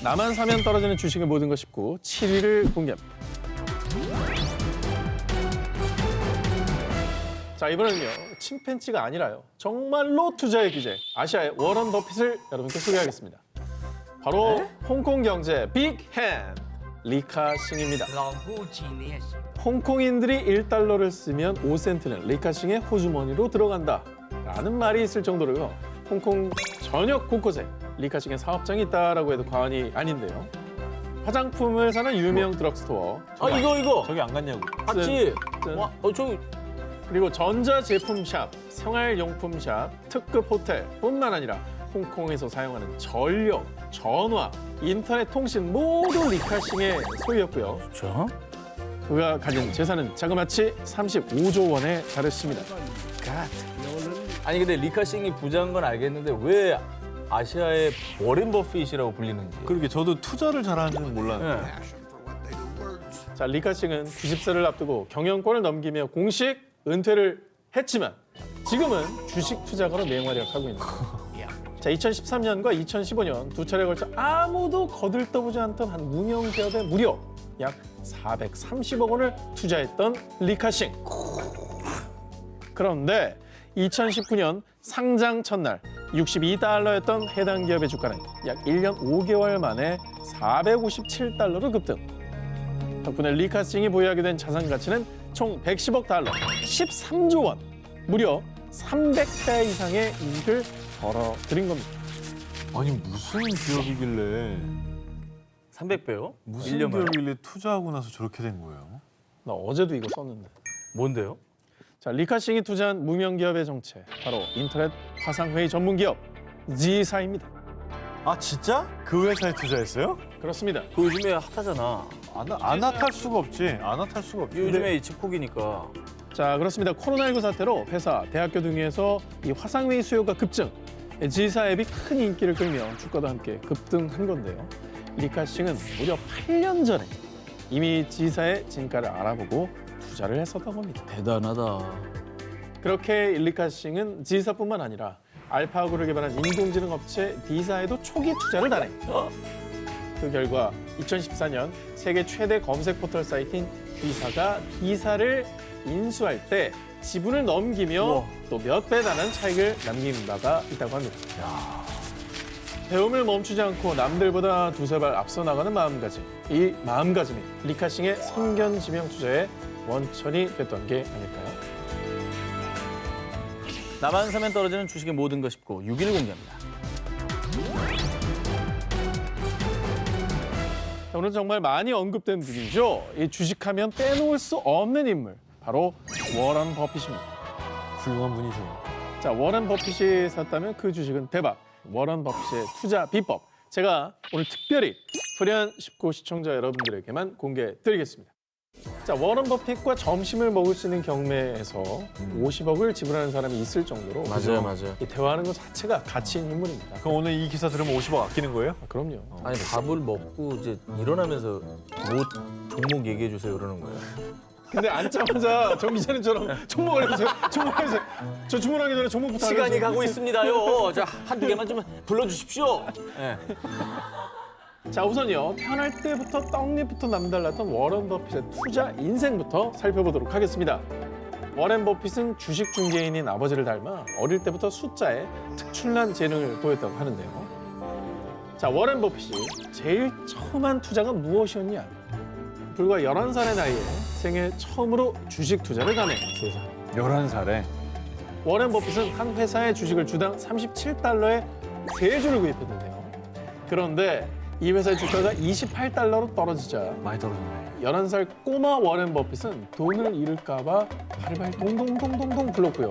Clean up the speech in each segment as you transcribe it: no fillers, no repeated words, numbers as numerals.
나만 사면 떨어지는 주식의 모든 것 19, 7위를 공개합니다. 자, 이번에는요. 침팬지가 아니라요. 정말로 투자의 기재, 아시아의 워런 버핏을 여러분께 소개하겠습니다. 바로 홍콩 경제 빅핸 리카싱입니다. 홍콩인들이 1달러를 쓰면 5센트는 리카싱의 호주머니로 들어간다라는 말이 있을 정도로요. 홍콩 전역 곳곳에 리카싱의 사업장이 있다라고 해도 과언이 아닌데요. 화장품을 사는 유명 드럭스토어. 이거 저기 안 갔냐고. 봤지? 짠. 와, 저기 그리고 전자제품샵, 생활용품샵, 특급 호텔뿐만 아니라 홍콩에서 사용하는 전력, 전화, 인터넷 통신 모두 리카싱의 소유였고요. 저? 그가 가진 재산은 자그마치 35조 원에 달했습니다. 아니 근데 리카싱이 부자인 건 알겠는데 왜 아시아의 워렌 버핏이라고 불리는지. 그러게 저도 투자를 잘하는지는 몰랐는데. 네. 자, 리카싱은 90세를 앞두고 경영권을 넘기며 공식 은퇴를 했지만 지금은 주식 투자가로 맹활약하고 있는 거예요. 자, 2013년과 2015년 두 차례에 걸쳐 아무도 거들떠보지 않던 한 무명 기업에 무려 약 430억 원을 투자했던 리카싱. 그런데 2019년 상장 첫날 62달러였던 해당 기업의 주가는 약 1년 5개월 만에 457달러로 급등. 덕분에 리카싱이 보유하게 된 자산 가치는 총 110억 달러, 13조 원, 무려 300배 이상의 이익을 벌어들인 겁니다. 아니 무슨 기업이길래 300배요? 무슨 1년 만에? 기업이길래 투자하고 나서 저렇게 된 거예요? 나 어제도 이거 썼는데. 뭔데요? 자, 리카싱이 투자한 무명 기업의 정체, 바로 인터넷 화상회의 전문 기업 G사입니다. 아 진짜? 그 회사에 투자했어요? 그렇습니다. 그 요즘에 핫하잖아. 안 핫할 수가 없지. 안 핫할 수가 없지. 요즘에 집콕이니까. 자, 그렇습니다. 코로나19 사태로 회사, 대학교 등에서 이 화상회의 수요가 급증, G사 앱이 큰 인기를 끌며 주가도 함께 급등한 건데요. 리카싱은 무려 8년 전에 이미 G사의 진가를 알아보고 투자를 했었던 겁니다. 대단하다. 그렇게 리카싱은 G사뿐만 아니라 알파고를 개발한 인공지능 업체 D사에도 초기 투자를 단행했죠. 그 결과 2014년 세계 최대 검색 포털 사이트인 D사가 D사를 인수할 때 지분을 넘기며 또 몇 배 다는 차익을 남긴 바가 있다고 합니다. 배움을 멈추지 않고 남들보다 두세 발 앞서 나가는 마음가짐. 이 마음가짐이 리카싱의 선견지명 투자의 원천이 됐던 게 아닐까요? 나만 사면 떨어지는 주식의 모든 것 19, 6위를 공개합니다. 자, 오늘 정말 많이 언급된 분이죠. 이 주식하면 빼놓을 수 없는 인물, 바로 워런 버핏입니다. 훌륭한 분이죠. 자, 워런 버핏이 샀다면 그 주식은 대박. 워런 버핏의 투자 비법. 제가 오늘 특별히 프리한 19 시청자 여러분들에게만 공개드리겠습니다. 자, 워런 버핏과 점심을 먹을 수 있는 경매에서 50억을 지불하는 사람이 있을 정도로 맞아요. 이 대화하는 것 자체가 가치 있는 인물입니다. 그럼 오늘 이 기사 들으면 50억 아끼는 거예요? 그럼요. 아니 밥을 먹고 이제 일어나면서 뭐 종목 얘기해 주세요 그러는 거예요. 근데 앉자마자 정 기자님처럼 종목을 해주세요. 종목을 해주세요. 저 주문하기 전에 종목부터 시간이 알려주세요. 가고 있습니다요. 자, 한두 개만 좀 불러주십시오. 네. 자, 우선요. 태어날 때부터 떡잎부터 남달랐던 워런 버핏의 투자 인생부터 살펴보도록 하겠습니다. 워런 버핏은 주식 중개인인 아버지를 닮아 어릴 때부터 숫자에 특출난 재능을 보였다고 하는데요. 자, 워런 버핏이 제일 처음 한 투자가 무엇이었냐? 불과 11살의 나이에 생애 처음으로 주식 투자를 감행. 11살에. 워런 버핏은 한 회사의 주식을 주당 37달러에 3주를 구입했는데요. 그런데 이 회사의 주가가 28달러로 떨어지자 많이 떨어졌네. 11살 꼬마 워런 버핏은 돈을 잃을까 봐 발발 동동동동동 굴렀고요.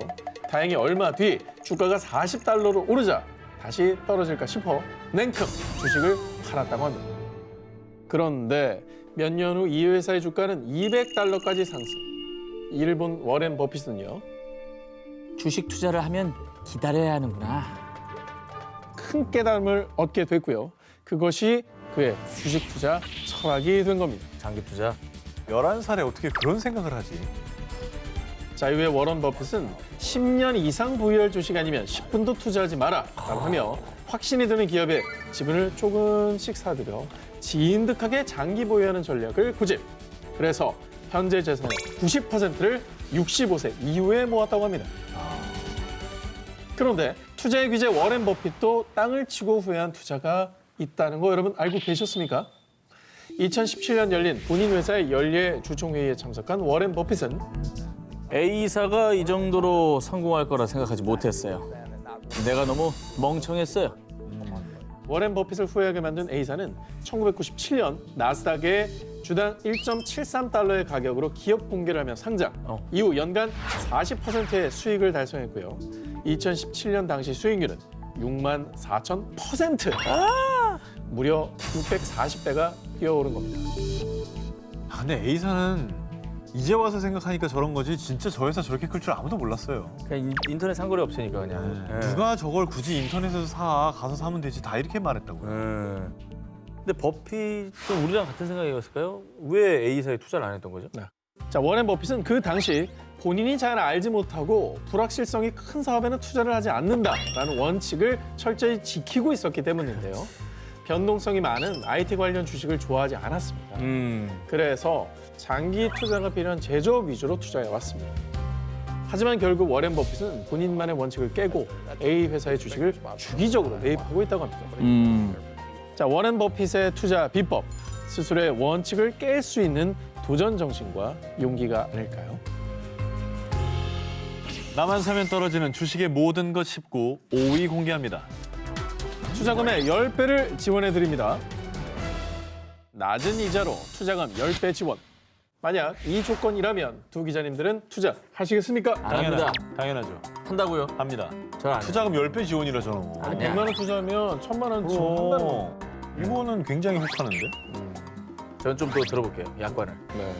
다행히 얼마 뒤 주가가 40달러로 오르자 다시 떨어질까 싶어 냉큼 주식을 팔았다고 합니다. 그런데 몇 년 후 이 회사의 주가는 200달러까지 상승. 이를 본 워런 버핏은요. 주식 투자를 하면 기다려야 하는구나. 큰 깨달음을 얻게 됐고요. 그것이 그의 주식 투자 철학이 된 겁니다. 장기 투자. 11살에 어떻게 그런 생각을 하지? 자, 이후에 워런 버핏은 10년 이상 보유할 주식 아니면 10분도 투자하지 마라 라고 하며 확신이 드는 기업에 지분을 조금씩 사들여 진득하게 장기 보유하는 전략을 고집. 그래서 현재 재산의 90%를 65세 이후에 모았다고 합니다. 그런데 투자의 귀재 워렌 버핏도 땅을 치고 후회한 투자가 있다는 거 여러분 알고 계셨습니까? 2017년 열린 본인 회사의 연례 주총회의에 참석한 워렌 버핏은 A사가 이 정도로 성공할 거라 생각하지 못했어요. 내가 너무 멍청했어요. 워렌 버핏을 후회하게 만든 A사는 1997년 나스닥에 주당 1.73달러의 가격으로 기업 공개를 하며 상장. 이후 연간 40%의 수익을 달성했고요. 2017년 당시 수익률은 64,000%. 무려 640배가 뛰어오른 겁니다. 아, 근데 A사는 이제 와서 생각하니까 저런 거지 진짜 저 회사 저렇게 클 줄 아무도 몰랐어요. 그냥 인터넷 상거래 없으니까 그냥. 누가 저걸 굳이 인터넷에서 가서 사면 되지 다 이렇게 말했다고요. 근데 버핏은 우리랑 같은 생각이었을까요? 왜 A사에 투자를 안 했던 거죠? 자, 워렌 버핏은 그 당시 본인이 잘 알지 못하고 불확실성이 큰 사업에는 투자를 하지 않는다라는 원칙을 철저히 지키고 있었기 때문인데요. 변동성이 많은 IT 관련 주식을 좋아하지 않았습니다. 그래서 장기 투자가 필요한 제조업 위주로 투자해 왔습니다. 하지만 결국 워렌 버핏은 본인만의 원칙을 깨고 A 회사의 주식을 주기적으로 매입하고 있다고 합니다. 자, 워렌 버핏의 투자 비법, 스스로의 원칙을 깰 수 있는 도전 정신과 용기가 아닐까요? 나만 사면 떨어지는 주식의 모든 것 19 5위 공개합니다. 투자금의 10배를 지원해 드립니다. 낮은 이자로 투자금 10배 지원. 만약 이 조건이라면 두 기자님들은 투자하시겠습니까? 안 합니다. 당연하죠. 한다고요? 합니다. 전 안 해요. 투자금 10배 지원이라 저는. 아니야. 100만 원 투자하면 1,000만 원 지원한다는 거. 이거는 굉장히 혹하는데? 저는 좀 더 들어볼게요. 약관을. 네.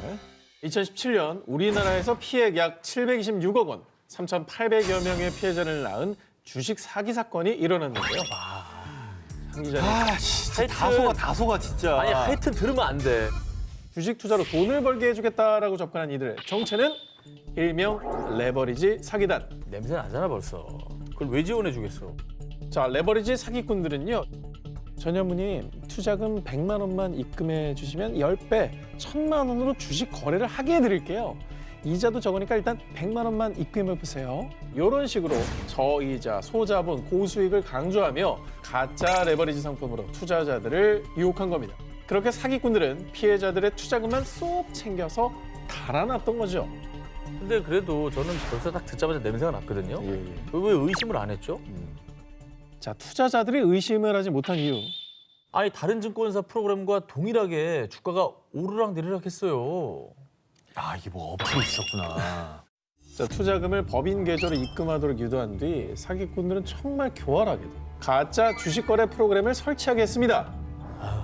2017년 우리나라에서 피해액 약 726억 원, 3,800여 명의 피해자를 낳은 주식 사기 사건이 일어났는데요. 한 기자님, 진짜 다 속아 진짜. 아니 하여튼 들으면 안 돼. 주식 투자로 돈을 벌게 해주겠다라고 접근한 이들의 정체는 일명 레버리지 사기단. 냄새 나잖아 벌써. 그걸 왜 지원해 주겠어? 자, 레버리지 사기꾼들은요. 전현무님, 투자금 100만 원만 입금해 주시면 10배, 1,000만 원으로 주식 거래를 하게 해드릴게요. 이자도 적으니까 일단 100만 원만 입금해 보세요. 이런 식으로 저이자, 소자본, 고수익을 강조하며 가짜 레버리지 상품으로 투자자들을 유혹한 겁니다. 그렇게 사기꾼들은 피해자들의 투자금만 쏙 챙겨서 달아났던 거죠. 근데 그래도 저는 벌써 딱 듣자마자 냄새가 났거든요. 왜 의심을 안 했죠? 자, 투자자들이 의심을 하지 못한 이유. 아니 다른 증권사 프로그램과 동일하게 주가가 오르락 내리락 했어요. 아, 이게 뭐 어플이 있었구나. 자, 투자금을 법인 계좌로 입금하도록 유도한 뒤 사기꾼들은 정말 교활하게도 가짜 주식 거래 프로그램을 설치하게 했습니다.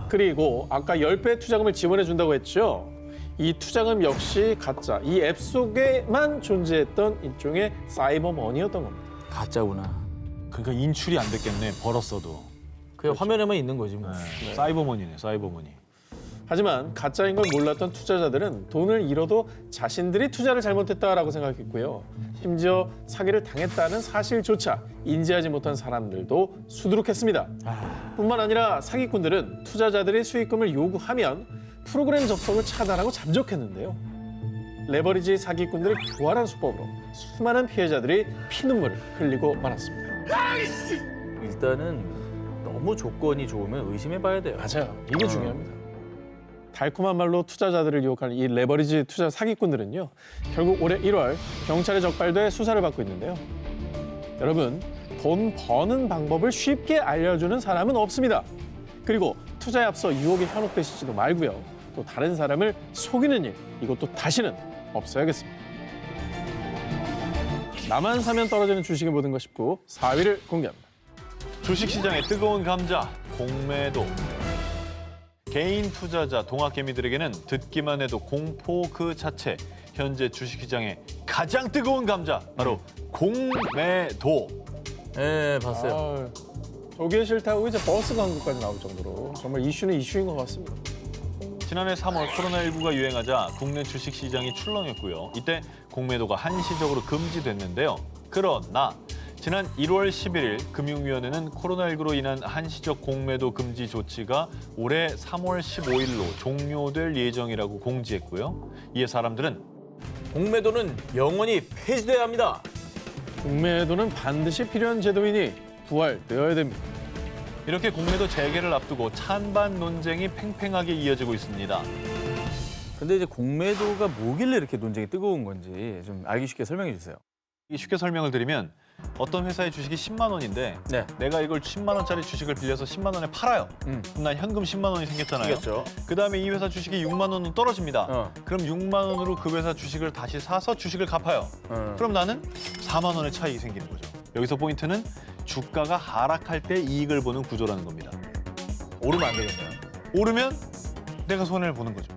그리고 아까 10배 투자금을 지원해 준다고 했죠. 이 투자금 역시 가짜, 이 앱 속에만 존재했던 일종의 사이버 머니였던 겁니다. 가짜구나. 그러니까 인출이 안 됐겠네, 벌었어도. 그냥 화면에만 있는 거지 뭐. 사이버머니네, 사이버머니. 하지만 가짜인 걸 몰랐던 투자자들은 돈을 잃어도 자신들이 투자를 잘못했다라고 생각했고요. 심지어 사기를 당했다는 사실조차 인지하지 못한 사람들도 수두룩했습니다. 뿐만 아니라 사기꾼들은 투자자들의 수익금을 요구하면 프로그램 접속을 차단하고 잠적했는데요. 레버리지 사기꾼들의 교활한 수법으로 수많은 피해자들이 피눈물을 흘리고 말았습니다. 일단은 너무 조건이 좋으면 의심해봐야 돼요. 맞아요. 이게 중요합니다. 달콤한 말로 투자자들을 유혹하는 이 레버리지 투자 사기꾼들은요. 결국 올해 1월 경찰에 적발돼 수사를 받고 있는데요. 여러분, 돈 버는 방법을 쉽게 알려주는 사람은 없습니다. 그리고 투자에 앞서 유혹에 현혹되시지도 말고요. 또 다른 사람을 속이는 일, 이것도 다시는 없어야겠습니다. 나만 사면 떨어지는 주식의 모든 것 19, 4위를 공개합니다. 주식시장의 뜨거운 감자, 공매도. 개인 투자자, 동학개미들에게는 듣기만 해도 공포 그 자체. 현재 주식시장의 가장 뜨거운 감자, 바로 공매도. 네, 봤어요. 저게 싫다고 이제 버스 광고까지 나올 정도로 정말 이슈는 이슈인 것 같습니다. 지난해 3월 코로나19가 유행하자 국내 주식시장이 출렁였고요. 이때 공매도가 한시적으로 금지됐는데요. 그러나 지난 1월 11일 금융위원회는 코로나19로 인한 한시적 공매도 금지 조치가 올해 3월 15일로 종료될 예정이라고 공지했고요. 이에 사람들은 공매도는 영원히 폐지돼야 합니다. 공매도는 반드시 필요한 제도이니 부활되어야 됩니다. 이렇게 공매도 재개를 앞두고 찬반 논쟁이 팽팽하게 이어지고 있습니다. 근데 이제 공매도가 뭐길래 이렇게 논쟁이 뜨거운 건지 좀 알기 쉽게 설명해 주세요. 쉽게 설명을 드리면 어떤 회사의 주식이 10만 원인데 네. 내가 이걸 10만 원짜리 주식을 빌려서 10만 원에 팔아요. 그럼 난 현금 10만 원이 생겼잖아요. 알겠죠? 그다음에 이 회사 주식이 6만 원으로 떨어집니다. 그럼 6만 원으로 그 회사 주식을 다시 사서 주식을 갚아요. 그럼 나는 4만 원의 차익이 생기는 거죠. 여기서 포인트는 주가가 하락할 때 이익을 보는 구조라는 겁니다. 오르면 안 되겠네요. 오르면 내가 손해를 보는 거죠.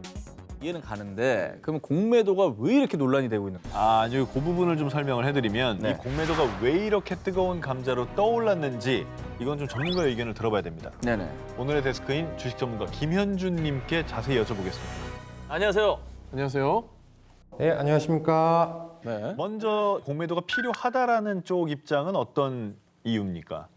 이해는 가는데 그럼 공매도가 왜 이렇게 논란이 되고 있는 거예요? 아주 그 부분을 좀 설명을 해드리면 네. 이 공매도가 왜 이렇게 뜨거운 감자로 떠올랐는지 이건 좀 전문가의 의견을 들어봐야 됩니다. 네네. 오늘의 데스크인 주식 전문가 김현준님께 자세히 여쭤보겠습니다. 안녕하세요. 안녕하세요. 네, 안녕하십니까. 네. 먼저 공매도가 필요하다라는 쪽 입장은 어떤 이유입니까?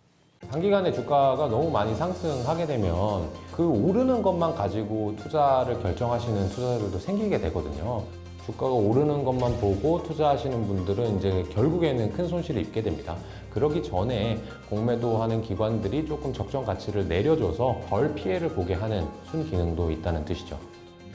단기간에 주가가 너무 많이 상승하게 되면 그 오르는 것만 가지고 투자를 결정하시는 투자자들도 생기게 되거든요. 주가가 오르는 것만 보고 투자하시는 분들은 이제 결국에는 큰 손실을 입게 됩니다. 그러기 전에 공매도하는 기관들이 조금 적정 가치를 내려줘서 덜 피해를 보게 하는 순기능도 있다는 뜻이죠.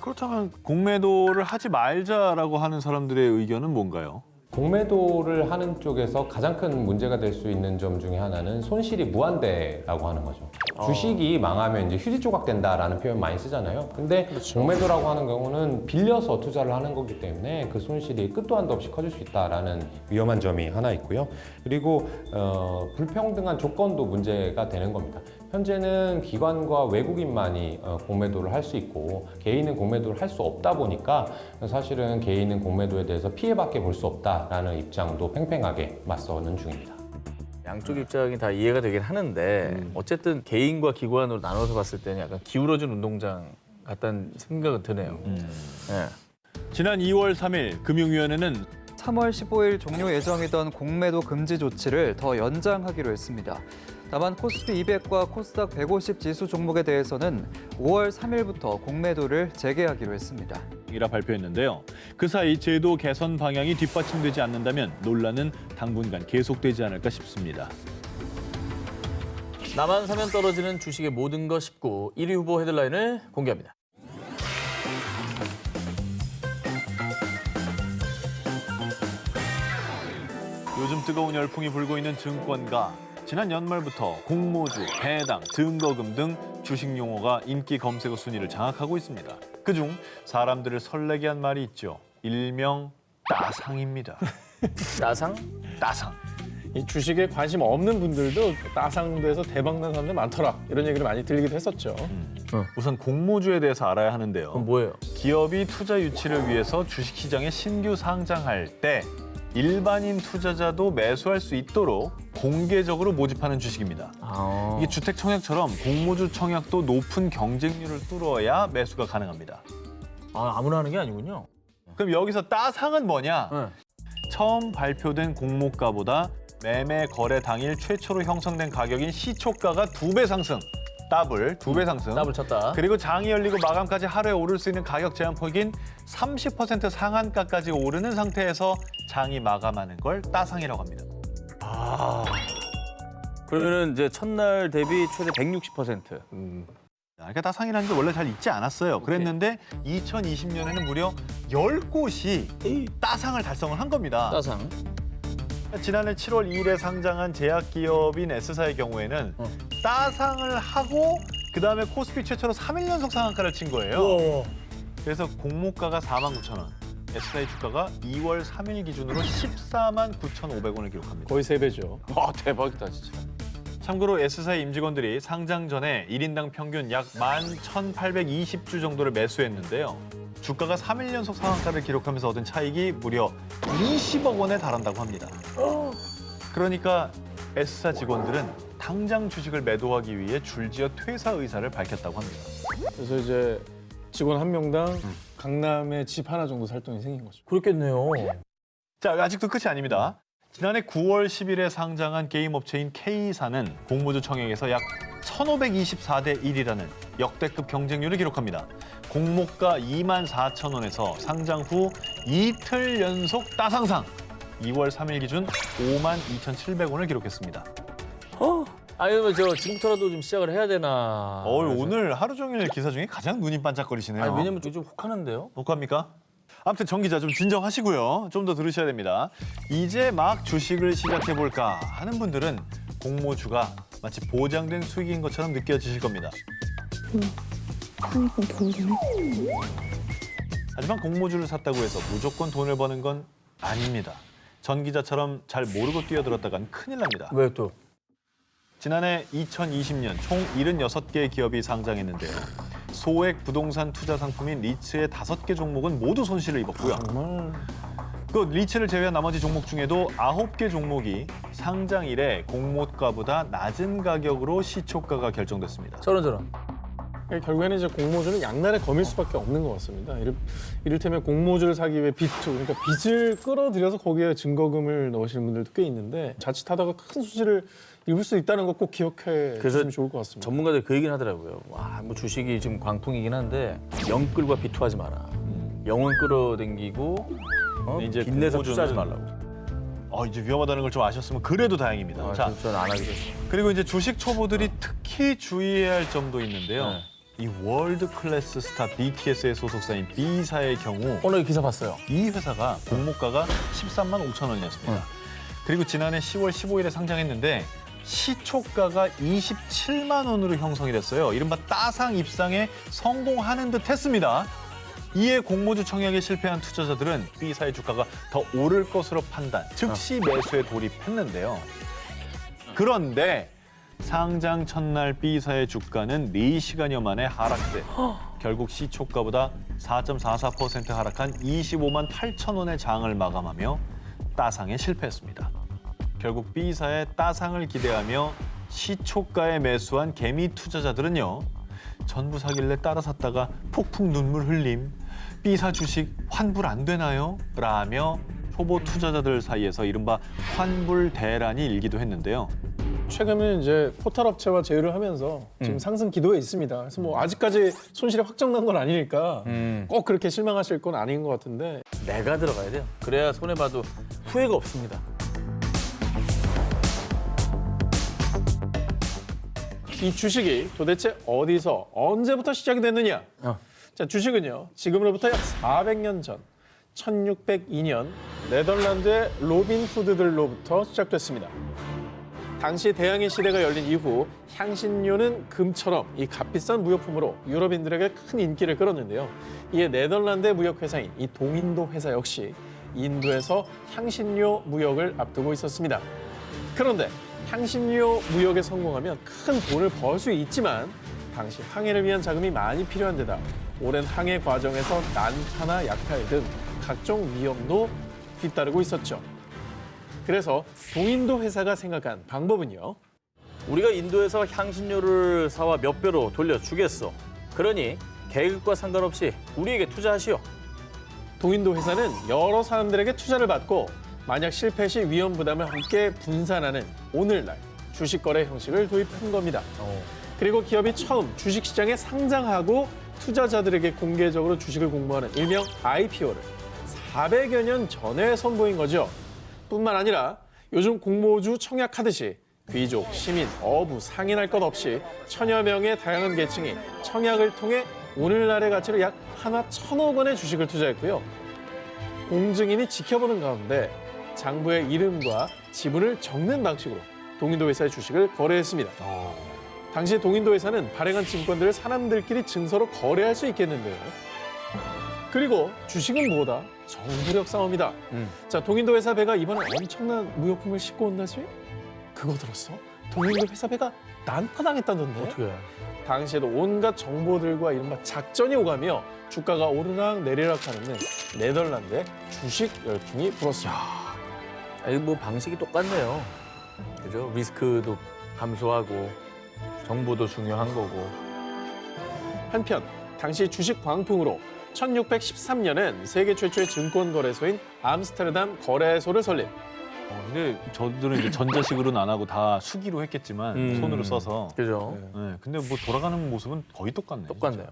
그렇다면 공매도를 하지 말자라고 하는 사람들의 의견은 뭔가요? 공매도를 하는 쪽에서 가장 큰 문제가 될 수 있는 점 중에 하나는 손실이 무한대라고 하는 거죠. 주식이 망하면 이제 휴지 조각 된다라는 표현 많이 쓰잖아요. 근데 공매도라고 하는 경우는 빌려서 투자를 하는 거기 때문에 그 손실이 끝도 한도 없이 커질 수 있다라는 위험한 점이 하나 있고요. 그리고 불평등한 조건도 문제가 되는 겁니다. 현재는 기관과 외국인만이 공매도를 할 수 있고 개인은 공매도를 할 수 없다 보니까 사실은 개인은 공매도에 대해서 피해밖에 볼 수 없다라는 입장도 팽팽하게 맞서는 중입니다. 양쪽 입장이 다 이해가 되긴 하는데 어쨌든 개인과 기관으로 나눠서 봤을 때는 약간 기울어진 운동장 같다는 생각은 드네요. 네. 지난 2월 3일 금융위원회는 3월 15일 종료 예정이던 공매도 금지 조치를 더 연장하기로 했습니다. 다만 코스피 200과 코스닥 150 지수 종목에 대해서는 5월 3일부터 공매도를 재개하기로 했습니다. 이라 발표했는데요. 그 사이 제도 개선 방향이 뒷받침되지 않는다면 논란은 당분간 계속되지 않을까 싶습니다. 나만 사면 떨어지는 주식의 모든 것 19 1위 후보 헤드라인을 공개합니다. 요즘 뜨거운 열풍이 불고 있는 증권가. 지난 연말부터 공모주, 배당, 증거금 등 주식 용어가 인기 검색어 순위를 장악하고 있습니다. 그중 사람들을 설레게 한 말이 있죠. 일명 따상입니다. 나상? 따상. 이 주식에 관심 없는 분들도 따상돼서 대박난 사람들 많더라. 이런 얘기를 많이 들리기도 했었죠. 우선 공모주에 대해서 알아야 하는데요. 그럼 뭐예요? 기업이 투자 유치를 위해서 주식시장에 신규 상장할 때 일반인 투자자도 매수할 수 있도록 공개적으로 모집하는 주식입니다. 이게 주택 청약처럼 공모주 청약도 높은 경쟁률을 뚫어야 매수가 가능합니다. 아무나 하는 게 아니군요. 그럼 여기서 따상은 뭐냐? 네. 처음 발표된 공모가보다 매매 거래 당일 최초로 형성된 가격인 시초가가 2배 상승. 더블, 2배 상승. 더블 쳤다. 그리고 장이 열리고 마감까지 하루에 오를 수 있는 가격 제한 폭인 30% 상한가까지 오르는 상태에서 장이 마감하는 걸 따상이라고 합니다. 그러면은 이제 첫날 대비 최대 160%. 그러니까 따상이라는 게 원래 잘 있지 않았어요. 그랬는데 2020년에는 무려 10곳이 따상을 달성을 한 겁니다. 따상. 지난해 7월 2일에 상장한 제약기업인 S사의 경우에는 따상을 하고 그다음에 코스피 최초로 3일 연속 상한가를 친 거예요. 그래서 공모가가 49,000원, S사의 주가가 2월 3일 기준으로 149,500원을 기록합니다. 거의 3배죠. 와 대박이다 진짜. 참고로 S사의 임직원들이 상장 전에 1인당 평균 약 11,820주 정도를 매수했는데요. 주가가 3일 연속 상한가를 기록하면서 얻은 차익이 무려 20억 원에 달한다고 합니다. 그러니까 S사 직원들은 당장 주식을 매도하기 위해 줄지어 퇴사 의사를 밝혔다고 합니다. 그래서 이제 직원 한 명당 강남에 집 하나 정도 살 돈이 생긴 거죠. 그렇겠네요. 자, 아직도 끝이 아닙니다. 지난해 9월 10일에 상장한 게임 업체인 K사는 공모주 청약에서 약 1,524대 1이라는 역대급 경쟁률을 기록합니다. 공모가 24,000원에서 상장 후 이틀 연속 따상상 2월 3일 기준 52,700원을 기록했습니다. 아니면 저 지금부터라도 좀 시작을 해야 되나. 오늘 하루 종일 기사 중에 가장 눈이 반짝거리시네요. 아니, 왜냐면 좀 혹하는데요. 녹화합니까? 아무튼 정 기자 좀 진정하시고요. 좀 더 들으셔야 됩니다. 이제 막 주식을 시작해볼까 하는 분들은 공모주가 마치 보장된 수익인 것처럼 느껴지실 겁니다. 하니까 돈 드네. 하지만 공모주를 샀다고 해서 무조건 돈을 버는 건 아닙니다. 전 기자처럼 잘 모르고 뛰어들었다간 큰일 납니다. 왜 또? 지난해 2020년 총 76개의 기업이 상장했는데요. 소액 부동산 투자 상품인 리츠의 5개 종목은 모두 손실을 입었고요. 정말 그 리츠를 제외한 나머지 종목 중에도 9개 종목이 상장 이래 공모가보다 낮은 가격으로 시초가가 결정됐습니다. 저런. 결국에는 이제 공모주는 양날의 검일 수밖에 없는 것 같습니다. 이를테면 공모주를 사기 위해 빚투, 그러니까 빚을 끌어들여서 거기에 증거금을 넣으시는 분들도 꽤 있는데 자칫하다가 큰 수지를 입을 수 있다는 거 꼭 기억해 주시면 좋을 것 같습니다. 전문가들 그 얘기는 하더라고요. 와, 뭐 주식이 지금 광풍이긴 한데 영끌과 비투하지 마라. 영은 끌어당기고 이제 빚내서 공모주는 투자하지 말라고. 이제 위험하다는 걸 좀 아셨으면 그래도 다행입니다. 자, 저는 안 하기로 했어요. 그리고 이제 주식 초보들이 특히 주의해야 할 점도 있는데요. 네. 이 월드 클래스 스타 BTS의 소속사인 B사의 경우 오늘 기사 봤어요. 이 회사가 공모가가 13만 5천 원이었습니다. 그리고 지난해 10월 15일에 상장했는데 시초가가 27만 원으로 형성이 됐어요. 이른바 따상 입상에 성공하는 듯 했습니다. 이에 공모주 청약에 실패한 투자자들은 B사의 주가가 더 오를 것으로 판단, 즉시 매수에 돌입했는데요. 그런데 상장 첫날 B사의 주가는 4시간여 만에 하락세. 결국 시초가보다 4.44% 하락한 25만 8천 원의 장을 마감하며 따상에 실패했습니다. 결국 B사의 따상을 기대하며 시초가에 매수한 개미 투자자들은요. 전부 사길래 따라 샀다가 폭풍 눈물 흘림. B사 주식 환불 안 되나요? 라며 초보 투자자들 사이에서 이른바 환불 대란이 일기도 했는데요. 최근에 이제 포털 업체와 제휴를 하면서 지금 상승 기도에 있습니다. 그래서 뭐 아직까지 손실이 확정난 건 아니니까 꼭 그렇게 실망하실 건 아닌 것 같은데 내가 들어가야 돼요. 그래야 손해봐도 후회가 없습니다. 이 주식이 도대체 어디서 언제부터 시작이 됐느냐? 자, 주식은요. 지금으로부터 약 400년 전 1602년 네덜란드의 로빈 후드들로부터 시작됐습니다. 당시 대항해 시대가 열린 이후 향신료는 금처럼 이 값비싼 무역품으로 유럽인들에게 큰 인기를 끌었는데요. 이에 네덜란드의 무역회사인 이 동인도 회사 역시 인도에서 향신료 무역을 앞두고 있었습니다. 그런데 향신료 무역에 성공하면 큰 돈을 벌 수 있지만 당시 항해를 위한 자금이 많이 필요한 데다 오랜 항해 과정에서 난파나 약탈 등 각종 위험도 뒤따르고 있었죠. 그래서 동인도 회사가 생각한 방법은요. 우리가 인도에서 향신료를 사와 몇 배로 돌려주겠어. 그러니 계급과 상관없이 우리에게 투자하시오. 동인도 회사는 여러 사람들에게 투자를 받고 만약 실패 시 위험 부담을 함께 분산하는 오늘날 주식 거래 형식을 도입한 겁니다. 그리고 기업이 처음 주식시장에 상장하고 투자자들에게 공개적으로 주식을 공모하는 일명 IPO를 400여 년 전에 선보인 거죠. 뿐만 아니라 요즘 공모주 청약하듯이 귀족, 시민, 어부, 상인할 것 없이 천여 명의 다양한 계층이 청약을 통해 오늘날의 가치로 약 하나 1,000억 원의 주식을 투자했고요. 공증인이 지켜보는 가운데 장부의 이름과 지분을 적는 방식으로 동인도 회사의 주식을 거래했습니다. 당시 동인도 회사는 발행한 증권들을 사람들끼리 증서로 거래할 수 있겠는데요. 그리고 주식은 뭐다? 정부력 싸움이다. 자, 동인도 회사 배가 이번에 엄청난 무역품을 싣고 온다지? 그거 들었어? 동인도 회사 배가 난파당했다던데? 어떻게? 당시에도 온갖 정보들과 이른바 작전이 오가며 주가가 오르락 내리락 하는 네덜란드의 주식 열풍이 불었습니다. 아니 뭐 방식이 똑같네요. 그죠? 리스크도 감소하고 정보도 중요한 거고. 한편 당시 주식 광풍으로 1613년엔 세계 최초의 증권거래소인 암스테르담 거래소를 설립. 근데 저들은 이제 전자식으로는 안 하고 다 수기로 했겠지만 손으로 써서. 그죠? 네, 근데 뭐 돌아가는 모습은 거의 똑같네요. 똑같네요.